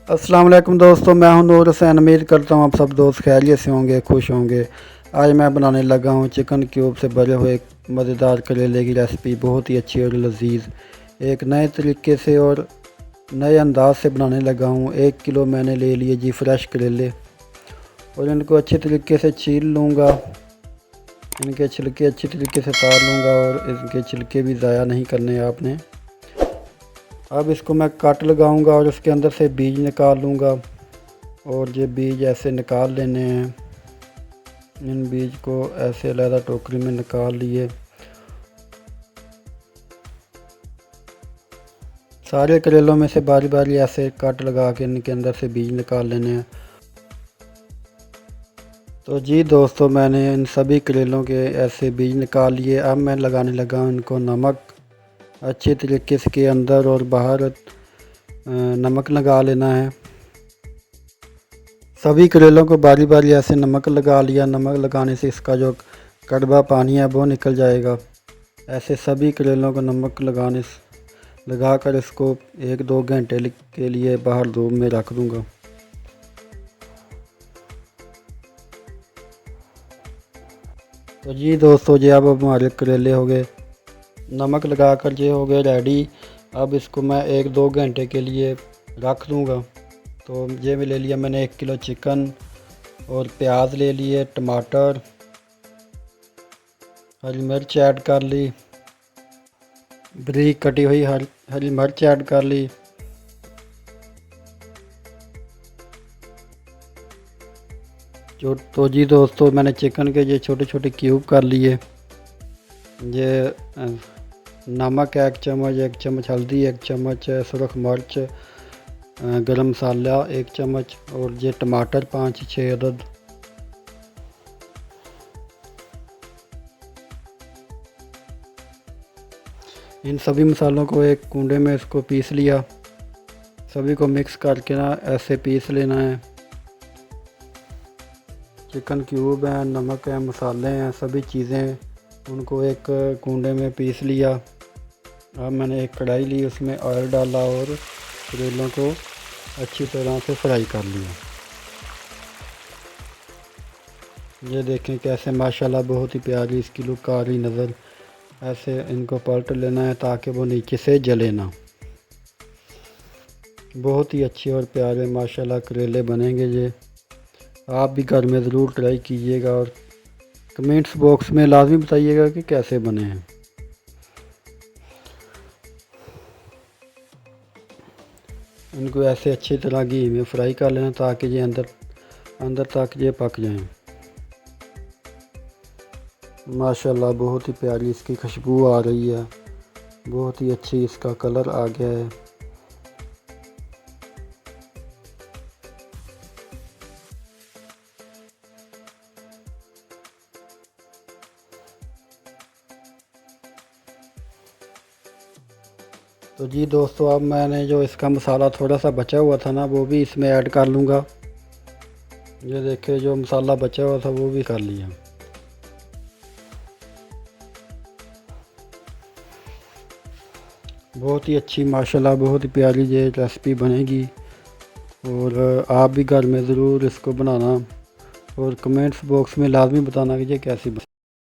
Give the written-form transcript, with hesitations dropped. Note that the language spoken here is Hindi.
अस्सलाम वालेकुम दोस्तों, मैं हूं नूर हुसैन। उम्मीद करता हूं आप सब दोस्त खैरियत से होंगे, खुश होंगे। आज मैं बनाने लगा हूं चिकन क्यूब से भरे हुए मज़ेदार करेले की रेसिपी। बहुत ही अच्छी और लजीज, एक नए तरीके से और नए अंदाज से बनाने लगा हूं। 1 किलो मैंने ले लिए जी फ्रेश करेले और इनको अच्छे तरीके से छील लूँगा। इनके छिलके अच्छी तरीके से उतार लूँगा और इनके छिलके भी ज़ाया नहीं करने आपने। अब इसको मैं कट लगाऊंगा और इसके अंदर से बीज निकाल लूँगा और ये बीज ऐसे निकाल लेने हैं। इन बीज को ऐसे अलग टोकरी में निकाल लिए। सारे करेलों में से बारी बारी ऐसे कट लगा के इनके अंदर से बीज निकाल लेने हैं। तो जी दोस्तों, मैंने इन सभी करेलों के ऐसे बीज निकाल लिए। अब मैं लगाने लगा हूँ इनको नमक। अच्छे तरीके से के अंदर और बाहर नमक लगा लेना है। सभी करेलों को बारी बारी ऐसे नमक लगा लिया। नमक लगाने से इसका जो कड़वा पानी है वो निकल जाएगा। ऐसे सभी करेलों को नमक लगा कर इसको 1-2 घंटे के लिए बाहर धूप में रख दूँगा। तो जी दोस्तों, ये अब हमारे करेले हो गए नमक लगा कर ये हो गए रेडी। अब इसको मैं 1-2 घंटे के लिए रख दूँगा। तो ये भी ले लिया मैंने 1 किलो चिकन और प्याज ले लिए, टमाटर, हरी मिर्च ऐड कर ली, बारीक कटी हुई हरी मिर्च ऐड कर ली। तो जी दोस्तों, मैंने चिकन के ये छोटे छोटे क्यूब कर लिए। ये नमक 1 चम्मच, 1 चम्मच हल्दी, 1 चम्मच सुरख मिर्च, गरम मसाला 1 चम्मच और ये टमाटर 5-6 अदद। इन सभी मसालों को एक कूंडे में इसको पीस लिया। सभी को मिक्स करके ना ऐसे पीस लेना है। चिकन क्यूब है, नमक है, मसाले हैं, सभी चीज़ें उनको एक कूंडे में पीस लिया। अब मैंने एक कढ़ाई ली, उसमें ऑयल डाला और करेलों को अच्छी तरह से फ्राई कर लिया। ये देखें कैसे माशाल्लाह बहुत ही प्यारी इसकी लुक आ रही नज़र। ऐसे इनको पलट लेना है ताकि वो नीचे से जले ना। बहुत ही अच्छे और प्यारे माशाल्लाह करेले बनेंगे। ये आप भी घर में ज़रूर ट्राई कीजिएगा और कमेंट्स बॉक्स में लाजमी बताइएगा कि कैसे बने हैं। इनको ऐसे अच्छी तरह घी में फ्राई कर लेना ताकि ये अंदर तक ये पक जाएं। माशाल्लाह बहुत ही प्यारी इसकी खुशबू आ रही है। बहुत ही अच्छी इसका कलर आ गया है। तो जी दोस्तों, अब मैंने जो इसका मसाला थोड़ा सा बचा हुआ था ना वो भी इसमें ऐड कर लूँगा। ये देखिए जो मसाला बचा हुआ था वो भी कर लिया। बहुत ही अच्छी माशाल्लाह बहुत ही प्यारी ये रेसिपी बनेगी और आप भी घर में ज़रूर इसको बनाना और कमेंट्स बॉक्स में लाजमी बताना कि ये कैसी